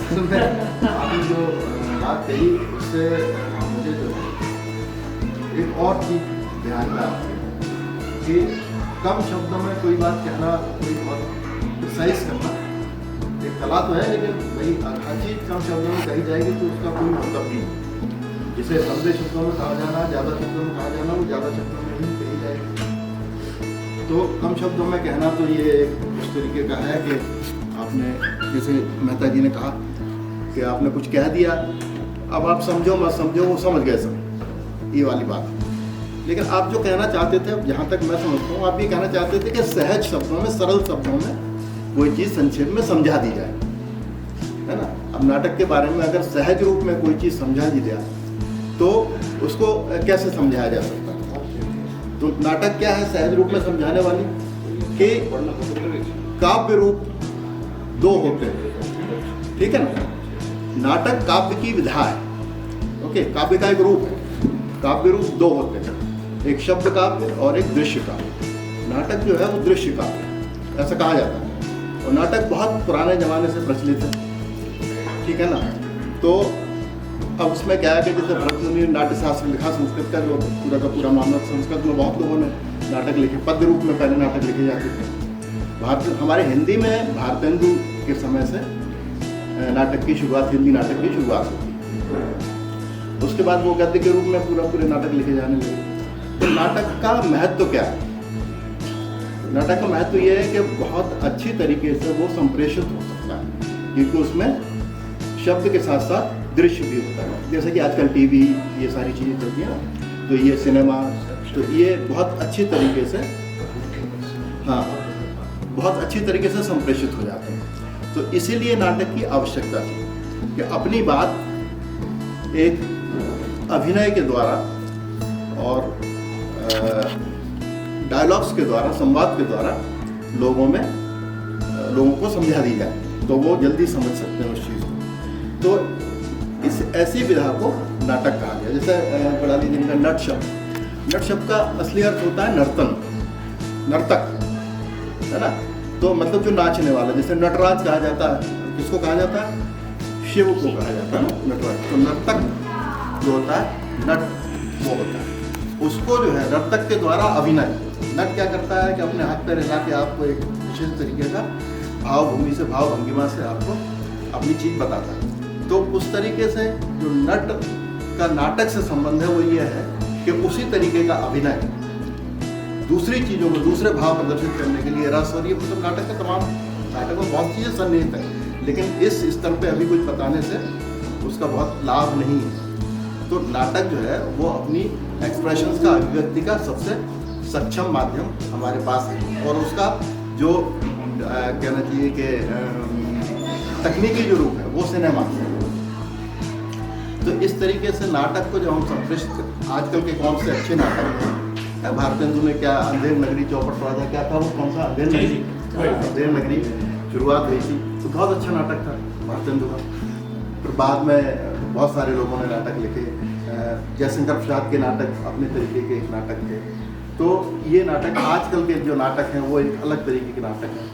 सुनते आपने जो बात कही उससे मुझे जो एक और चीज ध्यान में आती है कि कम शब्दों में कोई बात कहना, कोई बहुत प्रिसाइज करना एक कला तो है, लेकिन भाई हर चीज कम शब्दों में कही जाएगी तो उसका कोई मतलब नहीं। जिसे लंबे शब्दों में कहा जाना, ज़्यादा शब्दों में कहा जाना, वो ज़्यादा शब्दों में ही कही जाएगी। तो कम शब्दों में कहना तो ये उस तरीके का है कि आपने जैसे मेहता जी ने कहा कि आपने कुछ कह दिया, अब आप समझो मत समझो, वो समझ गए सब, ये वाली बात। लेकिन आप जो कहना चाहते थे, जहाँ तक मैं समझता हूँ, आप ये कहना चाहते थे कि सहज शब्दों में, सरल शब्दों में कोई चीज़ संक्षेप में समझा दी जाए, है ना। अब नाटक के बारे में अगर सहज रूप में कोई चीज़ समझा दी जाए तो उसको कैसे समझाया जा सकता है। तो नाटक क्या है सहज रूप में समझाने वाली, कि काव्य रूप दो होते हैं, ठीक है ना। नाटक काव्य की विधा है, ओके, काव्य का एक रूप है, काव्य रूप दो होते हैं, एक शब्द काव्य और एक दृश्य काव्य। नाटक जो है वो दृश्य काव्य है, ऐसा कहा जाता है। और नाटक बहुत पुराने जमाने से प्रचलित है, ठीक है ना। तो अब उसमें क्या है कि जैसे भरत मुनि ने नाट्यशास्त्र लिखा, संस्कृत का जो पूरा मामला, संस्कृत में बहुत लोगों ने नाटक लिखे, पद्य रूप में पहले नाटक लिखे जाते थे। हमारे हिंदी में भारतेंदु के समय से नाटक की शुरुआत, हिंदी नाटक की शुरुआत होती। उसके बाद वो गद्य के रूप में पूरे नाटक लिखे जाने लगे। तो नाटक का महत्व क्या है? नाटक का महत्व ये है कि बहुत अच्छी तरीके से वो संप्रेषित हो सकता है, क्योंकि उसमें शब्द के साथ साथ दृश्य भी होता है। जैसे कि आजकल टीवी ये सारी चीज़ें चलती हैं ना, तो ये सिनेमा, तो ये बहुत अच्छी तरीके से, हाँ, बहुत अच्छी तरीके से संप्रेषित हो जाते हैं। तो इसीलिए नाटक की आवश्यकता थी कि अपनी बात एक अभिनय के द्वारा और डायलॉग्स के द्वारा, संवाद के द्वारा लोगों को समझा दी जाए, तो वो जल्दी समझ सकते हैं उस चीज़ को। तो इस ऐसी विधा को नाटक कहा गया। जैसे बड़ा लीजिए इनका नट शब्द का असली अर्थ होता है नर्तन, नर्तक, है ना। तो मतलब जो नाचने वाला, जैसे नटराज कहा जाता है, किसको कहा जाता है? शिव को कहा जाता है ना, नटराज। तो नर्तक जो होता है, नट वो होता है, उसको जो है नर्तक के द्वारा अभिनय। नट क्या करता है कि अपने हाथ पैर हिला के आपको एक विशेष तरीके का भावभूमि से, भाव भंगिमा से आपको अपनी चीज़ बताता है। तो उस तरीके से जो नट का नाटक से संबंध है वो ये है कि उसी तरीके का अभिनय दूसरी चीज़ों को, दूसरे भाव प्रदर्शित करने के लिए, रस और ये मतलब नाटक का तमाम, नाटक में बहुत चीज़ें सन्निहित है, लेकिन इस स्तर पे अभी कुछ बताने से उसका बहुत लाभ नहीं है। तो नाटक जो है वो अपनी एक्सप्रेशंस का, अभिव्यक्ति का सबसे सक्षम माध्यम हमारे पास है, और उसका जो कहना चाहिए कि तकनीकी जो रूप है वो सिनेमा है। तो इस तरीके से नाटक को जो हम संप्रेषित, आजकल के कौन से अच्छे नाटक हैं, भारतेंदु में क्या अंधेर नगरी, चौपट राजा, क्या था वो, कौन सा, अंधेर नगरी शुरुआत हुई थी, तो बहुत अच्छा नाटक था भारतेंदु का। फिर बाद में बहुत सारे लोगों ने नाटक लिखे, जयशंकर प्रसाद के नाटक अपने तरीके के एक नाटक थे। तो ये नाटक, आजकल के जो नाटक हैं वो एक अलग तरीके के नाटक हैं।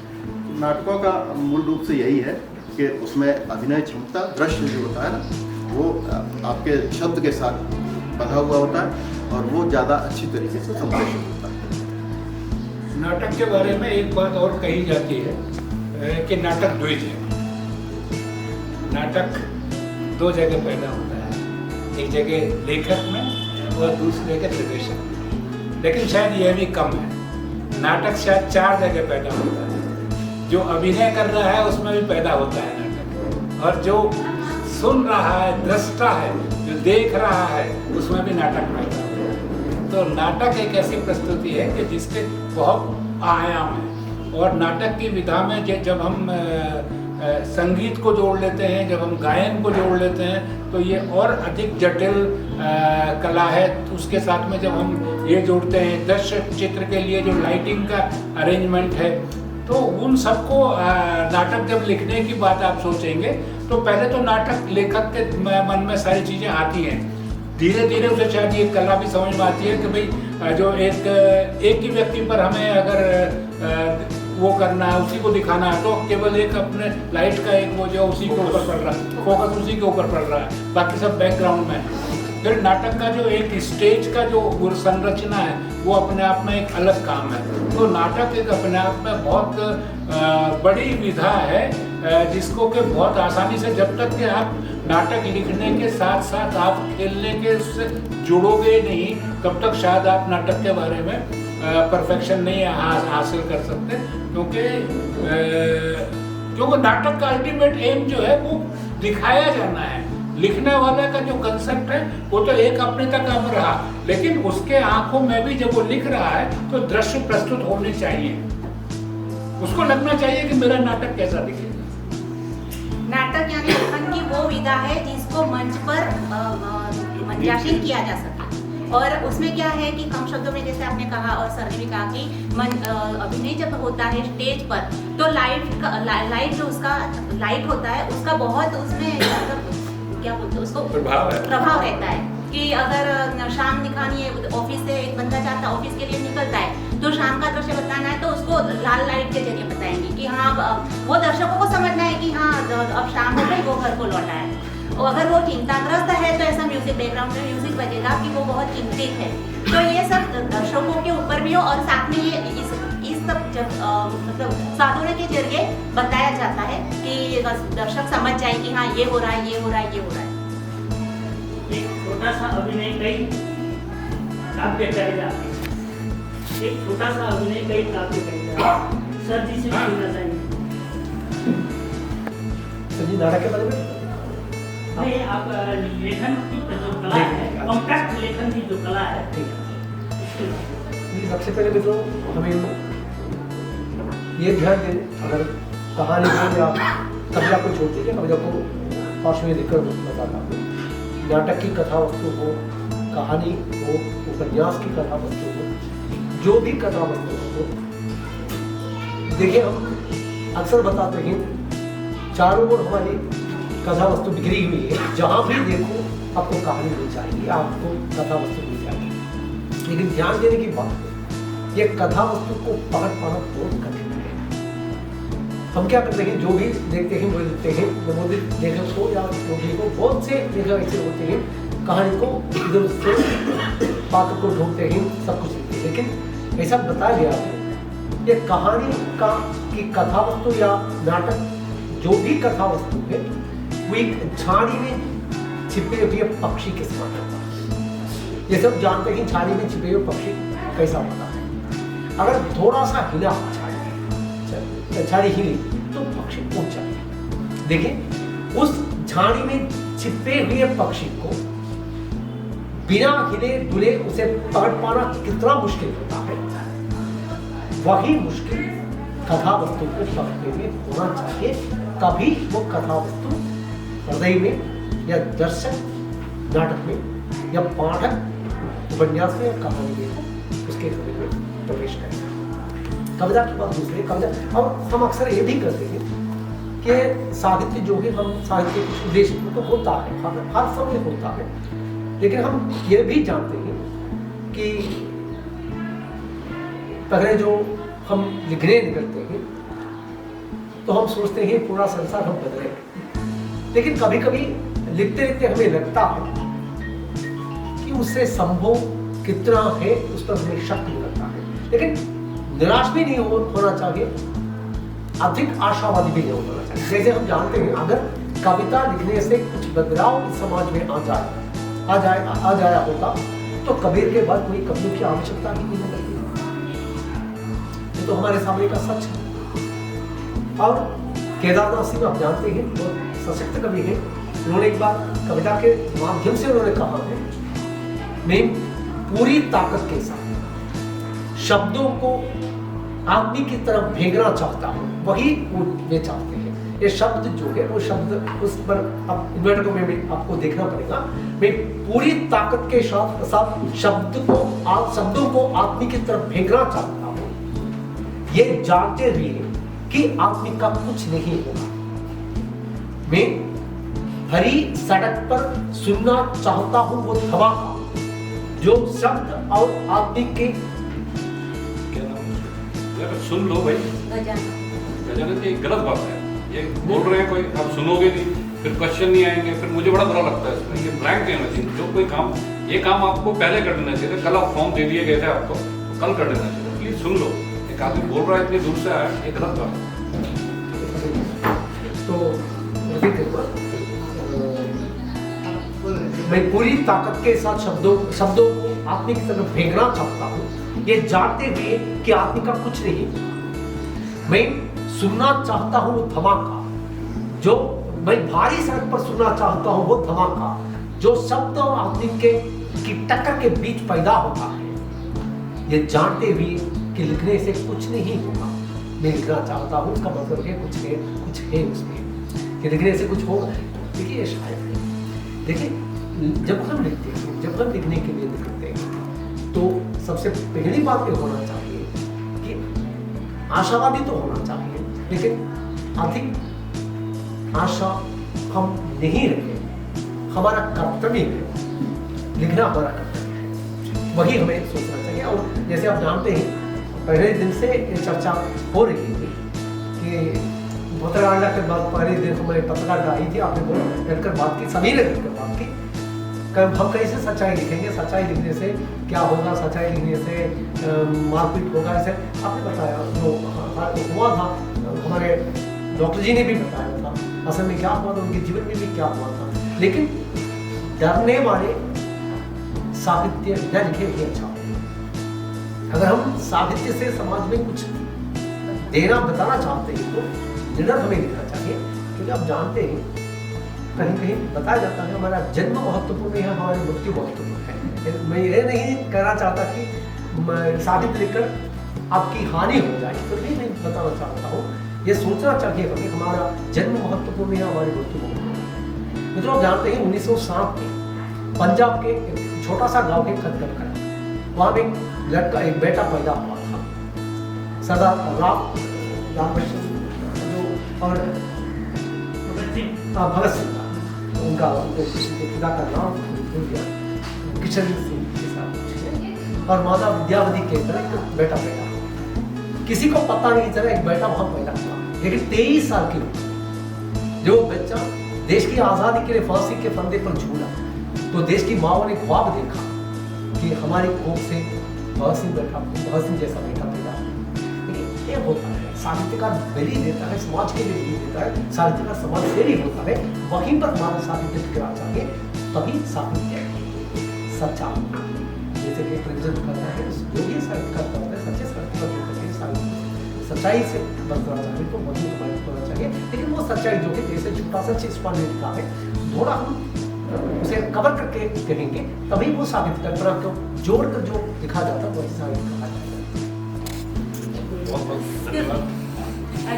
नाटकों का मूल रूप से यही है कि उसमें अभिनय क्षमता, दृश्य जो होता है ना, वो आपके शब्द के साथ बंधा हुआ होता है और वो ज़्यादा अच्छी तरीके से संप्रेषित होता है। नाटक के बारे में एक बात और कही जाती है कि नाटक द्विज है। नाटक दो जगह पैदा होता है, एक जगह लेखक में और दूसरी जगह निर्देशक में। लेकिन शायद यह भी कम है, नाटक शायद 4 जगह पैदा होता है। जो अभिनय कर रहा है उसमें भी पैदा होता है नाटक, और जो सुन रहा है, दृष्टा है, जो देख रहा है, उसमें भी नाटक पैदा होता है। तो नाटक एक ऐसी प्रस्तुति है कि जिसके बहुत आयाम है, और नाटक की विधा में जब हम संगीत को जोड़ लेते हैं, जब हम गायन को जोड़ लेते हैं, तो ये और अधिक जटिल कला है। तो उसके साथ में जब हम ये जोड़ते हैं दृश्य चित्र के लिए जो लाइटिंग का अरेंजमेंट है, तो उन सबको नाटक जब लिखने की बात आप सोचेंगे तो पहले तो नाटक लेखक के मन में सारी चीज़ें आती हैं, धीरे धीरे उसे शायद ये कला भी समझ में आती है कि भाई जो एक ही व्यक्ति पर हमें अगर वो करना है, उसी को दिखाना है, तो केवल एक अपने लाइट का एक वो जो उसी के ऊपर पड़ रहा है, फोकस उसी के ऊपर पड़ रहा है, बाकी सब बैकग्राउंड में है। फिर नाटक का जो एक स्टेज का जो संरचना है वो अपने आप में एक अलग काम है। तो नाटक एक अपने आप में बहुत बड़ी विधा है, जिसको कि बहुत आसानी से, जब तक कि आप नाटक लिखने के साथ साथ आप खेलने के उससे जुड़ोगे नहीं, तब तक शायद आप नाटक के बारे में परफेक्शन नहीं हासिल कर सकते। क्योंकि नाटक का अल्टीमेट एम जो है वो दिखाया जाना है। लिखने वाले का जो कंसेप्ट है वो तो एक अपने तक अब रहा, लेकिन उसके आंखों में भी जब वो लिख रहा है तो दृश्य प्रस्तुत होने चाहिए, उसको लगना चाहिए कि मेरा नाटक कैसा दिखेगा। नाटक यानी लेखन की वो विधा है जिसको मंच पर मंचासीन किया जा सके। और उसमें क्या है कि कम शब्दों में जैसे आपने कहा और सर ने भी कहा कि अभिनय जब होता है स्टेज पर, तो लाइट जो उसका लाइट होता है उसका बहुत उसमें क्या बोलते हैं उसको प्रभाव रहता है। कि अगर शाम दिखानी है, ऑफिस से एक बंदा चाहता ऑफिस के लिए निकलता है, तो शाम का दृश्य बताना है तो उसको लाल लाइट के जरिए बताएंगे कि हाँ, वो दर्शकों को समझना है कि हाँ अब शाम हो गई, वो घर को लौटा है। और अगर वो चिंताग्रस्त है तो ऐसा म्यूजिक, बैकग्राउंड में म्यूजिक बजेगा कि वो बहुत चिंतित है। तो ये सब दर्शकों के ऊपर भी हो, और साथ में ये इस सब जब मतलब साधुर्य के जरिए बताया जाता है कि दर्शक समझ जाए कि हाँ ये हो रहा है, ये हो रहा है, ये हो रहा है। एक छोटा सा अभिनय कई काव्य करेगा, एक छोटा सा अभिनय कई काव्य करेगा। सर जी से सुनना चाहिए। सर जी नाटक के बारे में नहीं, आप लेखन की जो कला है, कॉम्पैक्ट लेखन की जो कला है, सबसे पहले मित्रों हमें ये ध्यान दें, अगर कहानी को या कविता को छोड़ दीजिए, कविता को पास में लिखकर बताता हूँ। नाटक की कथा वस्तु हो, कहानी हो, उपन्यास की कथा वस्तु हो, जो भी कथा वस्तु हो, देखिए हम अक्सर बताते हैं चारों ओर हमारी कथा वस्तु बिखरी हुई है, जहाँ भी देखो आपको कहानी मिल जाएगी, आपको कथा वस्तु मिल जाएगी। लेकिन ध्यान देने की बात है, ये कथा वस्तु को पकड़ पाना बहुत कठिन है। हम क्या करते हैं, जो भी देखते हैं वो लिखते हैं, नवोदित लेखक को या जो भी को, बहुत से लेखक ऐसे होते हैं कहानी को इधर उससे पात्र को ढूंढते हैं, सब कुछ लिखते हैं। लेकिन ऐसा बताया गया है ये कहानी का की कथा वस्तु या नाटक जो भी कथा वस्तु है वो एक झाड़ी में छिपे हुए पक्षी के समान होता है। ये सब जानते हैं झाड़ी में छिपे हुए पक्षी कैसा होता है। अगर थोड़ा सा हिला झाड़ी हिली तो पक्षी उड़ जाए। देखिए उस झाड़ी में छिपे हुए पक्षी को बिना हिले डुले उसे पकड़ पाना कितना मुश्किल होता है, वही मुश्किल कथा वस्तु को पकड़ने में होना चाहिए। तभी वो कथा वस्तु हृदय में या दर्शक नाटक में या पाठक उपन्यास में या कहानी में उसके हृदय में प्रवेश करेगा। कविता की बात दूसरी कविता, और हम अक्सर ये भी करते हैं कि साहित्य जो है, हम साहित्य कुछ उद्देश्य तो होता है, हर समय होता है, लेकिन हम ये भी जानते हैं कि पहले जो हम लिखने निकलते हैं तो हम सोचते हैं पूरा संसार हम बदले, लेकिन कभी कभी लिखते लिखते हमें लगता है कि उससे संभव कितना है उस पर हमें शक लगता है। लेकिन निराश भी नहीं होना चाहिए अधिक आशावादी भी नहीं होना चाहिए। जैसे हम जानते हैं अगर कविता लिखने से कुछ बदलाव इस समाज में आ जाया होता तो कबीर के बाद कोई कवियों की आवश्यकता ही नहीं होती। ये तो हमारे सामने का सच है। और केदारनाथ सिंह आप जानते हैं बहुत सशक्त कवि हैं। उन्होंने एक बार कविता के माध्यम से उन्होंने कहा है, मैं पूरी ताकत के साथ शब्दों को आदमी की तरफ फेंकना चाहता हूँ, वही वे चाहते हैं। ये शब्द जो है वो शब्द उस पर अब इन्वर्टर को में आपको देखना पड़ेगा। मैं पूरी ताकत के साथ शब्दों को आदमी की तरफ फेंकना चाहता हूँ, ये जानते हुए कि आदमी का कुछ नहीं होगा। मैं हरी सड़क पर सुनना चाहता हूँ वो धमाका जो शब्द और आदमी के सुन लो भाई, गजन ये गलत बात है। ये बोल रहे हैं कोई, आप सुनोगे नहीं, फिर क्वेश्चन नहीं आएंगे, फिर मुझे बड़ा बुरा लगता है इसमें। ये ब्लैंक देना चाहिए। जो कोई काम, ये काम आपको पहले कर देना चाहिए। कल आप फॉर्म दे दिए गए थे आपको, तो कल कर देना चाहिए। प्लीज सुन लो। एक आदमी बोल रहा है इतनी दूर से आया, ये गलत बात है। तो मैं पूरी ताकत के साथ शब्दों को आदमी की तरफ फेंकना चाहता हूँ, ये जानते हुए कि आदमी का कुछ नहीं। मैं सुनना चाहता हूँ वो धमाका जो मैं भारी सड़क पर सुनना चाहता हूँ, वो धमाका जो शब्द और आदमी की टक्कर के बीच पैदा होता है। ये जानते हुए कि लिखने से कुछ नहीं होगा। मैं लिखना चाहता हूँ, उसका मतलब है कुछ है उसमें, कि लिखने से कुछ होगा। देखिए ये शायद है। देखिए जब हम लिखते हैं, जब हम लिखने के लिए लिखते हैं, तो सबसे पहली बात ये होना चाहिए कि आशावादी तो होना चाहिए, लेकिन अधिक आशा हम नहीं रखें। हमारा कर्तव्य है लिखना, हमारा कर्तव्य है, वही हमें सोचना चाहिए। और जैसे आप जानते हैं पहले दिन से ये चर्चा हो रही थी कि पत्रकारिता के बाद पहले दिन हमारे पत्रकारिता आई थी, आपने बैठकर बात की, सभी ने बैठकर बात की। हम कैसे सच्चाई लिखेंगे, सच्चाई लिखने से क्या होगा, सच्चाई लिखने से मारपीट होगा, ऐसे आपने बताया जो हुआ था। हमारे डॉक्टर जी ने भी बताया था असल में क्या हुआ था, उनके जीवन में भी क्या हुआ था। लेकिन डरने वाले साहित्य न लिखे ही अच्छा। अगर हम साहित्य से समाज में कुछ देना बताना चाहते हैं तो निडर हमें लिखना चाहिए, क्योंकि आप जानते हैं कहीं कहीं बताया जाता है हमारा जन्म महत्वपूर्ण है, हमारी मृत्यु महत्वपूर्ण है। मैं ये नहीं कहना चाहता कि साहित्य लिखकर आपकी हानि हो जाए, तो नहीं मैं बताना चाहता हूँ, ये सोचना चाहिए हमें हमारा जन्म महत्वपूर्ण है, हमारी मृत्यु महत्वपूर्ण है। मित्रों आप जानते हैं 1907 में पंजाब के एक छोटा सा गाँव के खदगढ़ का, वहाँ में एक बेटा पैदा हुआ था, सरदार राम और भगत सिंह, उनका पिता का नाम भूल गया, किशन सिंह के साथ, और माता विद्यावती के अंदर एक बेटा पैदा हुआ। किसी को पता नहीं चला एक बेटा वहां पैदा हुआ, लेकिन 23 साल की उम्र जो बच्चा देश की आज़ादी के लिए फांसी के फंदे पर झूला, तो देश की माओ ने ख्वाब देखा कि हमारी कोख से भगत सिंह जैसा बेटा पैदा। लेकिन ये होता है, साहित्यकार बलि देता है, समाज के लिए बलि देता है, साहित्यकार समाज सेवी होता है, वहीं पर हमारा साहित्य टिकना चाहिए, तभी साहित्य सच्चा जैसे कि प्रेजेंट करता है, जो भी साहित्यकार करता है सच्चे साहित्यकार होते हैं, साहित्य सच्चाई से बरतना चाहिए, तो वही हमारे होना चाहिए। लेकिन वो सच्चाई जो कि जैसे छोटा सा चिस्पा ने लिखा है, थोड़ा हम उसे कवर करके कहेंगे, तभी वो साबित कल्पना को जोड़कर जो लिखा जाता है वही साबित कहा जाता है।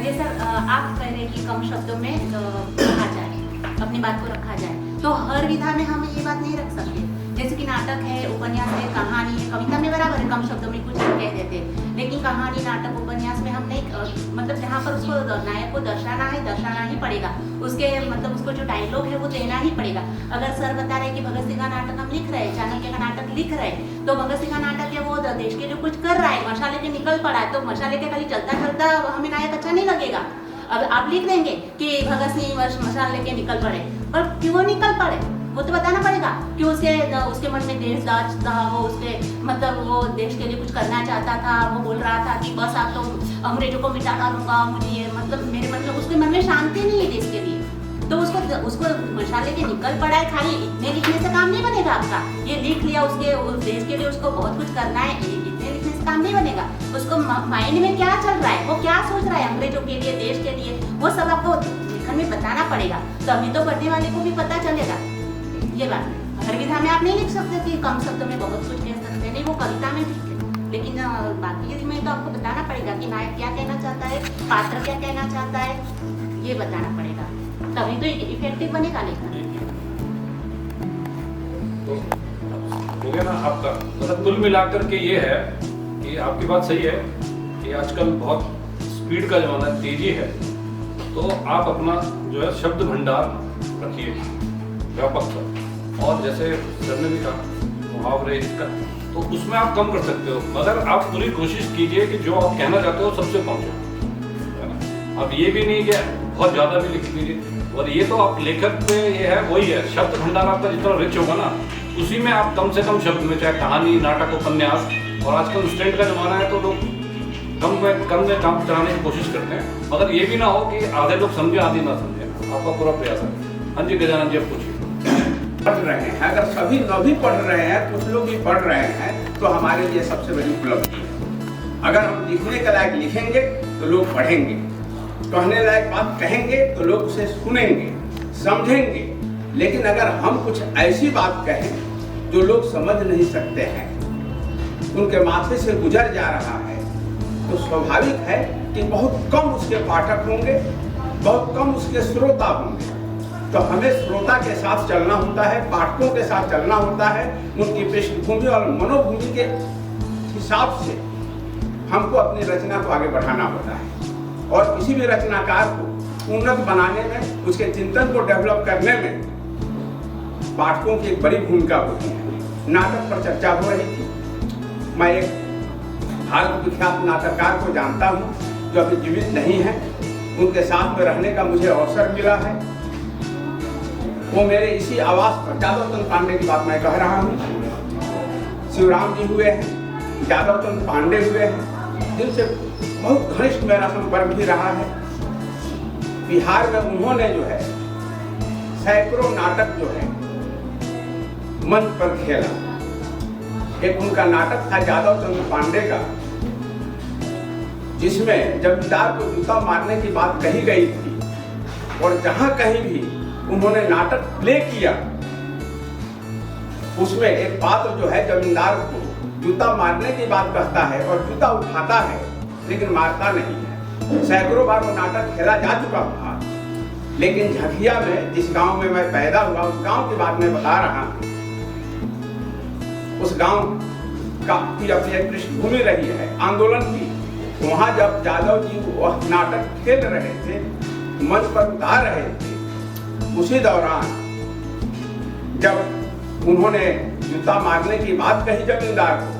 जैसा आप कह रहे हैं कि कम शब्दों में कहा जाए, अपनी बात को रखा जाए, तो हर विधा में हम ये बात नहीं रख सकते। जैसे कि नाटक है, उपन्यास है, कहानी है, कविता में बराबर है कम शब्दों में कुछ कह देते, लेकिन कहानी, नाटक, उपन्यास में हम नहीं, मतलब जहाँ पर उसको नायक को दर्शाना ही पड़ेगा, उसके मतलब उसको जो डायलॉग है वो देना ही पड़ेगा। अगर सर बता रहे कि भगत सिंह का नाटक हम लिख रहे हैं, चाणक्य का नाटक लिख रहे हैं, तो भगत सिंह का नाटक है वो देश के लिए कुछ कर रहा है, मशाले के निकल पड़ा है, तो मशाले के खाली चलता चलता हमें नायक अच्छा नहीं लगेगा। अब आप लिख देंगे कि भगत सिंह मशाले के निकल पड़े, पर क्यों वो निकल पड़े वो तो बताना पड़ेगा कि उसके मन में देशदाज था, वो उसके मतलब वो देश के लिए कुछ करना चाहता था, वो बोल रहा था कि बस आप तो अंग्रेजों को मिटा डालूंगा, मुझे ये मतलब मेरे मतलब उसके मन में शांति नहीं है देश के लिए, तो उसको मशाल लेके निकल पड़ा है। खाली इतने लिखने से काम नहीं बनेगा आपका। ये लिख लिया उसके उस देश के लिए, उसको बहुत कुछ करना है, इतने लिखने से काम नहीं बनेगा। उसको माइंड में क्या चल रहा है, वो क्या सोच रहा है अंग्रेजों के लिए, देश के लिए, वो सब आपको लिखन में बताना पड़ेगा, तभी तो पढ़ने वाले को भी पता चलेगा। ये बात हर विधा में आप नहीं लिख सकते कि कम शब्दों में बहुत कुछ कह सकते हैं, नहीं वो कविता में ठीक है, लेकिन बाकी में तो आपको बताना पड़ेगा कि नायक क्या कहना चाहता है, पात्र क्या कहना चाहता है, ये बताना पड़ेगा, तभी तो इफेक्टिव बनेगा लेखन। तो हो गया ना आपका, मतलब कुल मिलाकर के ये है कि आपकी बात सही है कि आजकल बहुत स्पीड का जमाना है, तेजी है, तो आप अपना जो है शब्द भंडार रखिए व्यापक सा, और जैसे सर ने भी कहा मुहावरे इसका, तो उसमें आप कम कर सकते हो, मगर आप पूरी कोशिश कीजिए कि जो आप कहना चाहते हो सबसे पहुंचे, है ना। अब ये भी नहीं कि बहुत ज़्यादा भी लिख लीजिए, और ये तो आप लेखक पे ये है, वही है शब्द भंडार आपका जितना रिच होगा ना, उसी में आप कम से कम शब्द में, चाहे कहानी, नाटक, उपन्यास, और आजकल स्टैंड का जमाना है तो लोग कम में काम चलाने की कोशिश करते हैं, मगर ये भी ना हो कि आधे लोग समझे आधे ना समझे, आपका पूरा प्रयास है। हाँ जी गजानन जी, आप पूछिए। पढ़ रहे हैं, अगर सभी न भी पढ़ रहे हैं, कुछ लोग भी पढ़ रहे हैं, तो हमारे लिए सबसे बड़ी उपलब्धि है। अगर हम लिखने के लायक लिखेंगे तो लोग पढ़ेंगे, कहने लायक बात कहेंगे तो लोग उसे सुनेंगे, समझेंगे। लेकिन अगर हम कुछ ऐसी बात कहें जो लोग समझ नहीं सकते हैं, उनके माथे से गुजर जा रहा है, तो स्वाभाविक है कि बहुत कम उसके पाठक होंगे, बहुत कम उसके श्रोता होंगे। तो हमें श्रोता के साथ चलना होता है, पाठकों के साथ चलना होता है, उनकी पृष्ठभूमि और मनोभूमि के हिसाब से हमको अपनी रचना को आगे बढ़ाना होता है। और किसी भी रचनाकार को उन्नत बनाने में, उसके चिंतन को डेवलप करने में पाठकों की एक बड़ी भूमिका होती है। नाटक पर चर्चा हो रही थी, मैं एक भारत विख्यात नाटककार को जानता हूँ जो अभी जीवित नहीं है, उनके साथ में रहने का मुझे अवसर मिला है। वो मेरे इसी आवास पर, जादव चंद पांडे की बात मैं कह रहा हूँ, शिवराम जी हुए हैं, जादव चंद पांडे हुए हैं, जिनसे बहुत घनिष्ठ मेरा संपर्क भी रहा है। बिहार में उन्होंने जो है सैकड़ों नाटक जो है मंच पर खेला। एक उनका नाटक था जादव चंद पांडे का, जिसमें जमींदार को जूता मारने की बात कही गई थी, और जहां कहीं भी उन्होंने नाटक प्ले किया, उसमें एक पात्र जो है जमींदार को जूता मारने की बात कहता है और जूता उठाता है, लेकिन मारता नहीं है। सैकड़ों बार वो नाटक खेला जा चुका था। लेकिन झकिया में, जिस गांव में मैं पैदा हुआ, उस गांव की बात मैं बता रहा हूं। उस गांव की अपनी एक पृष्ठभूमि रही है आंदोलन की। वहां जब जादव जी वह नाटक खेल रहे थे, मंच पर उतार रहे थे, उसी दौरान जब उन्होंने जूता मारने की बात कही जमींदार को,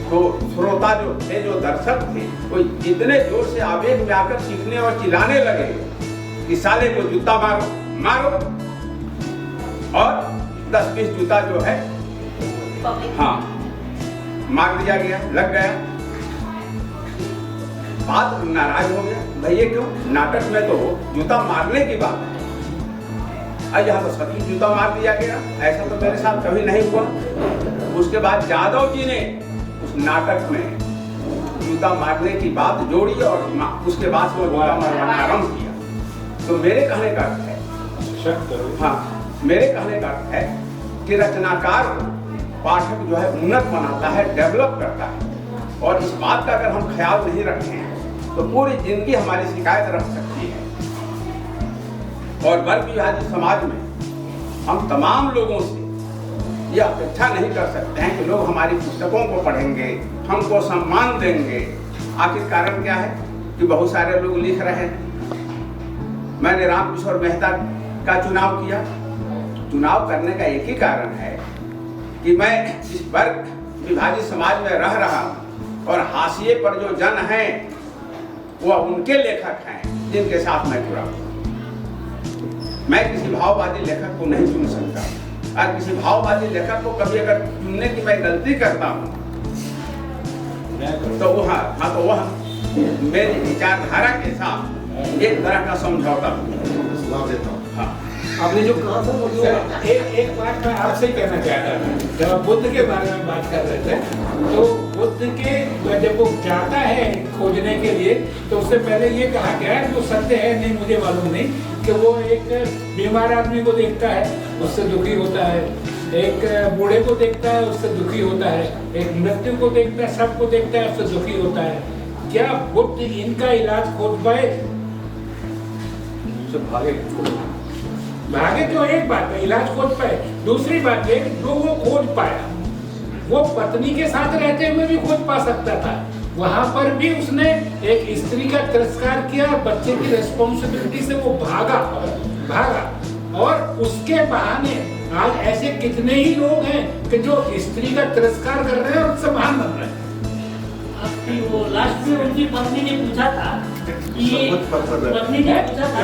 तो श्रोता जो थे, जो दर्शक थे, वो इतने जोर से आवेग में आकर चीखने और चिल्लाने लगे कि साले को जूता मारो मारो, और 10-20 जूता जो है हाँ मार दिया गया, लग गया। बात नाराज हो गया, भैया क्यों, नाटक में तो जूता मारने की बात है, आज यहाँ तो सभी जूता मार दिया गया, ऐसा तो मेरे साथ कभी नहीं हुआ। उसके बाद जादव जी ने उस नाटक में जूता मारने की बात जोड़ी और उसके बाद वो जूता मारना आरंभ किया। तो मेरे कहने का अर्थ है, हाँ मेरे कहने का अर्थ है कि रचनाकार को पाठक जो है उन्नत बनाता है, डेवलप करता है, और इस बात का अगर हम ख्याल नहीं रखते हैं तो पूरी जिंदगी हमारी शिकायत रह सकती है। और वर्ग विभाजित समाज में हम तमाम लोगों से यह अपेक्षा नहीं कर सकते हैं कि लोग हमारी पुस्तकों को पढ़ेंगे, हमको सम्मान देंगे। आखिर कारण क्या है कि बहुत सारे लोग लिख रहे हैं। मैंने रामकिशोर मेहता का चुनाव किया। चुनाव करने का एक ही कारण है कि मैं इस वर्ग विभाजित समाज में रह रहा हूँ, और हाशिए पर जो जन हैं वह उनके लेखक हैं जिनके साथ मैं जुड़ा हूँ। मैं किसी भाववादी लेखक को नहीं चुन सकता, और किसी भाववादी लेखक को कभी अगर चुनने की मैं गलती करता हूँ तो वह मेरी विचारधारा के साथ एक तरह का समझौता। सलाह देता हूँ। हाँ, आपने जो कहा था वो जो एक बात मैं आपसे ही कहना चाहता था। जब आप बुद्ध के बारे में बात कर रहे थे तो बुद्ध के जब वो जाता है खोजने के लिए तो उससे पहले ये कहा गया है, जो सत्य है नहीं मुझे मालूम नहीं, कि वो एक बीमार आदमी को देखता है उससे दुखी होता है, एक बूढ़े को देखता है उससे दुखी होता है, एक मृत्यु को देखता है, सबको देखता है उससे दुखी होता है। क्या बुद्ध इनका इलाज खोज पाए? भागे तो एक बात है, इलाज खोज पाए। दूसरी बात है जो वो खोज पाया वो पत्नी के साथ रहते हुए भी खोज पा सकता था। वहां पर भी उसने एक स्त्री का तिरस्कार किया, बच्चे की रिस्पॉन्सिबिलिटी से वो भागा और उसके बहाने आज ऐसे कितने ही लोग हैं कि जो स्त्री का तिरस्कार कर रहे हैं और उससे महान बन रहे हैं। आपकी वो लास्ट में उनकी पत्नी ने पूछा था कि ये पत्नी ने पूछा था